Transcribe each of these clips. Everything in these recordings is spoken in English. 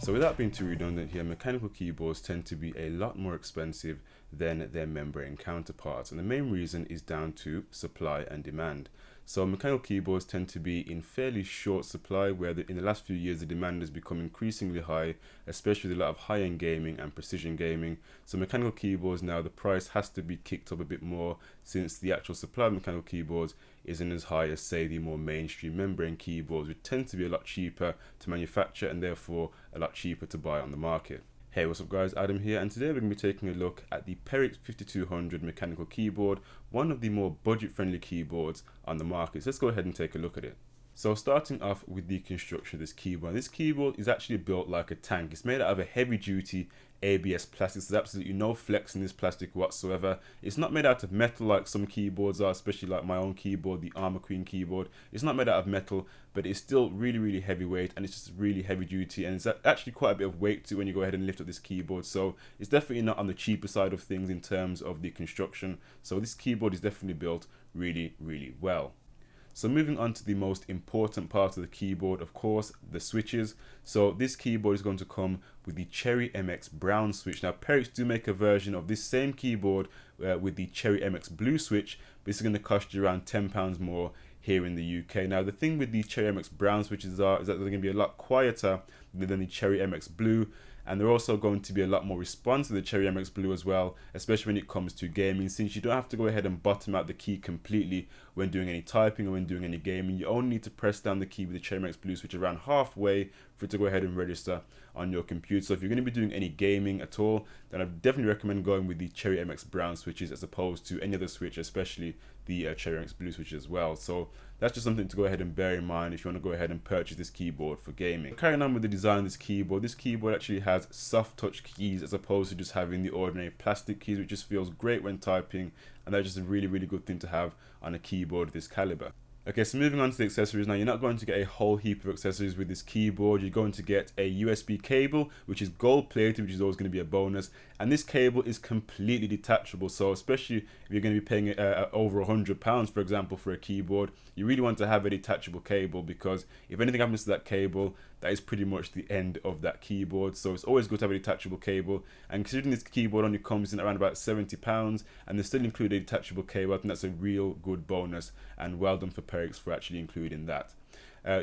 So without being too redundant here, mechanical keyboards tend to be a lot more expensive than their membrane counterparts, and the main reason is down to supply and demand. So mechanical keyboards tend to be in fairly short supply, where in the last few years the demand has become increasingly high, especially with a lot of high-end gaming and precision gaming. So mechanical keyboards now, the price has to be kicked up a bit more, since the actual supply of mechanical keyboards isn't as high as, say, the more mainstream membrane keyboards, which tend to be a lot cheaper to manufacture and therefore a lot cheaper to buy on the market. Hey, what's up guys, Adam here, and today we're going to be taking a look at the Perixx 5200 mechanical keyboard, one of the more budget-friendly keyboards on the market. So let's go ahead and take a look at it. So starting off with the construction of this keyboard is actually built like a tank. It's made out of a heavy-duty ABS plastic. There's absolutely no flex in this plastic whatsoever. It's not made out of metal like some keyboards are, especially like my own keyboard, the Armor Queen keyboard. It's not made out of metal, but it's still really heavyweight, and it's just really heavy duty, and it's actually quite a bit of weight to when you go ahead and lift up this keyboard. So it's definitely not on the cheaper side of things in terms of the construction. So this keyboard is definitely built really well. So moving on to the most important part of the keyboard, of course, the switches. So this keyboard is going to come with the Cherry MX Brown switch. Now Perixx do make a version of this same keyboard with the Cherry MX Blue switch, but this is going to cost you around £10 more here in the UK. Now the thing with the Cherry MX Brown switches is that they're going to be a lot quieter than the Cherry MX Blue, and they're also going to be a lot more responsive to the Cherry MX Blue as well, especially when it comes to gaming, since you don't have to go ahead and bottom out the key completely when doing any typing or when doing any gaming. You only need to press down the key with the Cherry MX Blue switch around halfway for it to go ahead and register on your computer. So if you're going to be doing any gaming at all, then I definitely recommend going with the Cherry MX Brown switches as opposed to any other switch, especially the Cherry MX Blue switch as well. So that's just something to go ahead and bear in mind if you want to go ahead and purchase this keyboard for gaming. Carrying on with the design of this keyboard actually has soft touch keys as opposed to just having the ordinary plastic keys, which just feels great when typing, and that's just a really good thing to have on a keyboard of this caliber. Okay, so moving on to the accessories now, you're not going to get a whole heap of accessories with this keyboard. You're going to get a USB cable, which is gold plated, which is always going to be a bonus. And this cable is completely detachable. So especially if you're going to be paying over £100, for example, for a keyboard, you really want to have a detachable cable, because if anything happens to that cable, that is pretty much the end of that keyboard. So it's always good to have a detachable cable. And considering this keyboard only comes in around about £70 and they still include a detachable cable, I think that's a real good bonus, and well done for Perixx for actually including that.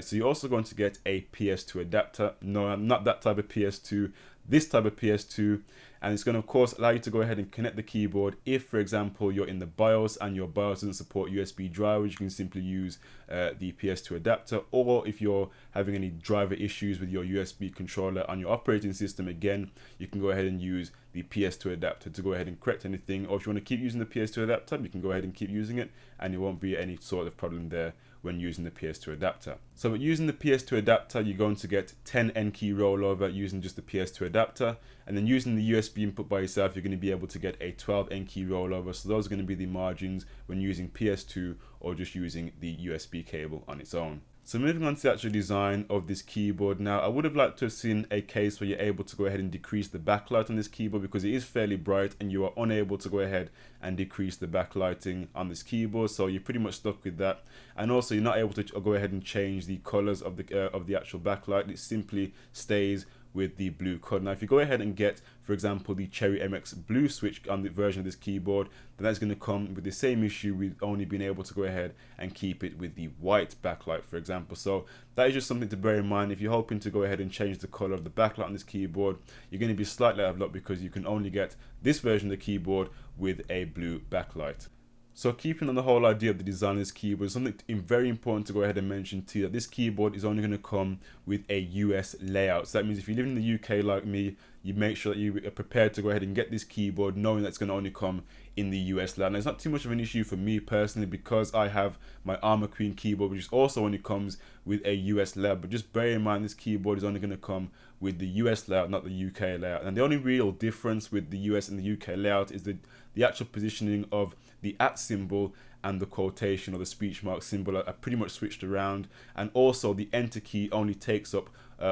So you're also going to get a PS2 adapter. No, not that type of PS2, this type of PS2, and it's going to of course allow you to go ahead and connect the keyboard if, for example, you're in the BIOS and your BIOS doesn't support USB drivers. You can simply use the PS2 adapter, or if you're having any driver issues with your USB controller on your operating system, again, you can go ahead and use the PS2 adapter to go ahead and correct anything. Or if you want to keep using the PS2 adapter, you can go ahead and keep using it, and there won't be any sort of problem there when using the PS2 adapter. So with using the PS2 adapter, you're going to get 10 N key rollover using just the PS2 adapter, and then using the USB input by yourself, you're going to be able to get a 12 N key rollover. So those are going to be the margins when using PS2 or just using the USB cable on its own. So moving on to the actual design of this keyboard now, I would have liked to have seen a case where you're able to go ahead and decrease the backlight on this keyboard, because it is fairly bright and you are unable to go ahead and decrease the backlighting on this keyboard. So you're pretty much stuck with that, and also you're not able to go ahead and change the colors of the actual backlight. It simply stays with the blue color. Now if you go ahead and get, for example, the Cherry MX Blue switch on the version of this keyboard, then that's going to come with the same issue with only being able to go ahead and keep it with the white backlight, for example. So that is just something to bear in mind. If you're hoping to go ahead and change the color of the backlight on this keyboard, you're going to be slightly out of luck, because you can only get this version of the keyboard with a blue backlight. So keeping on the whole idea of the design of this keyboard, something very important to go ahead and mention to you, that this keyboard is only going to come with a US layout. So that means if you live in the UK like me, you make sure that you are prepared to go ahead and get this keyboard knowing that it's going to only come in the US layout. Now it's not too much of an issue for me personally, because I have my Armor Queen keyboard, which is also only comes with a US layout. But just bear in mind, this keyboard is only going to come with the US layout, not the UK layout. And the only real difference with the US and the UK layout is the actual positioning of the @ symbol and the quotation or the speech mark symbol are pretty much switched around, and also the enter key only takes up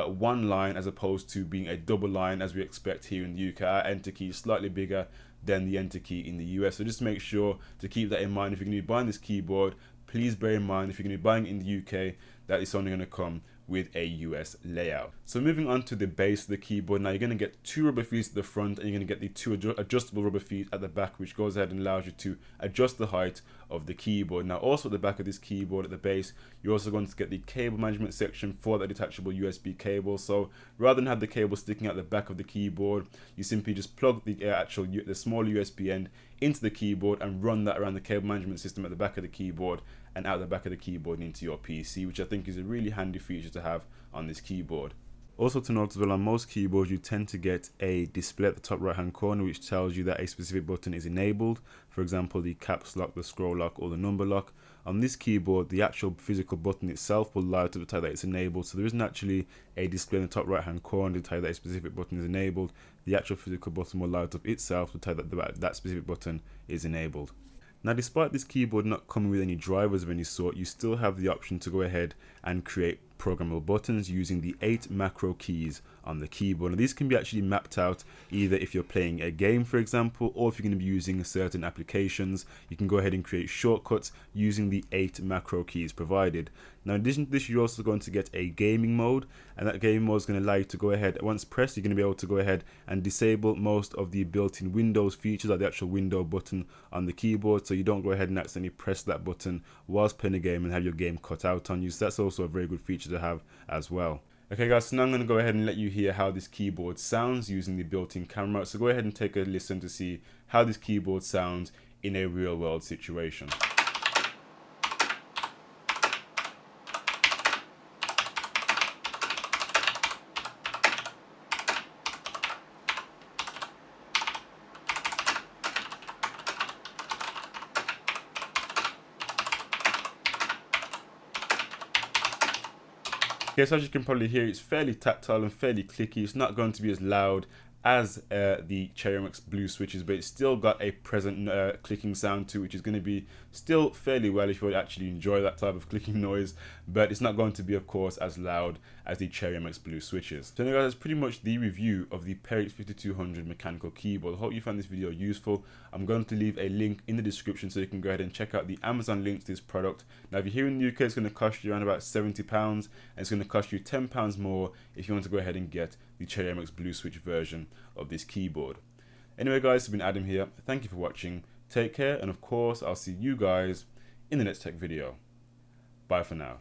one line as opposed to being a double line as we expect here in the UK. Our enter key is slightly bigger than the enter key in the US, so just make sure to keep that in mind if you're going to be buying this keyboard. Please bear in mind, if you're going to be buying it in the UK, that it's only going to come with a US layout. So moving on to the base of the keyboard, now you're going to get two rubber feet at the front and you're going to get the two adjustable rubber feet at the back, which goes ahead and allows you to adjust the height of the keyboard. Now also at the back of this keyboard at the base, you're also going to get the cable management section for the detachable USB cable. So rather than have the cable sticking out the back of the keyboard, you simply just plug the the smaller USB end into the keyboard and run that around the cable management system at the back of the keyboard and out the back of the keyboard into your PC, which I think is a really handy feature to have on this keyboard. Also to note as well, on most keyboards you tend to get a display at the top right hand corner which tells you that a specific button is enabled. For example, the caps lock, the scroll lock, or the number lock. On this keyboard, the actual physical button itself will light up to tell you that it's enabled, so there isn't actually a display in the top right hand corner to tell you that a specific button is enabled. The actual physical button will light up itself to tell you that that specific button is enabled. Now, despite this keyboard not coming with any drivers of any sort, you still have the option to go ahead and create programmable buttons using the 8 macro keys on the keyboard. Now, these can be actually mapped out either if you're playing a game, for example, or if you're going to be using certain applications. You can go ahead and create shortcuts using the 8 macro keys provided. Now, in addition to this, you're also going to get a gaming mode, and that gaming mode is going to allow you to go ahead, once pressed, you're going to be able to go ahead and disable most of the built-in Windows features, like the actual window button on the keyboard, so you don't go ahead and accidentally press that button whilst playing a game and have your game cut out on you. So that's also a very good feature to have as well. Okay guys, so now I'm going to go ahead and let you hear how this keyboard sounds using the built-in camera. So go ahead and take a listen to see how this keyboard sounds in a real-world situation. Okay, so as you can probably hear, it's fairly tactile and fairly clicky. It's not going to be as loud as the Perixx blue switches, but it's still got a present clicking sound to it, which is going to be still fairly well if you actually enjoy that type of clicking noise, but it's not going to be, of course, as loud as the Perixx blue switches. So anyway guys, that's pretty much the review of the Perixx 5200 mechanical keyboard. I hope you found this video useful. I'm going to leave a link in the description so you can go ahead and check out the Amazon link to this product. Now if you're here in the UK, it's going to cost you around about £70, and it's going to cost you £10 more if you want to go ahead and get the Perixx blue switch version of this keyboard. Anyway guys, it's been Adam here. Thank you for watching. Take care, and of course I'll see you guys in the next tech video. Bye for now.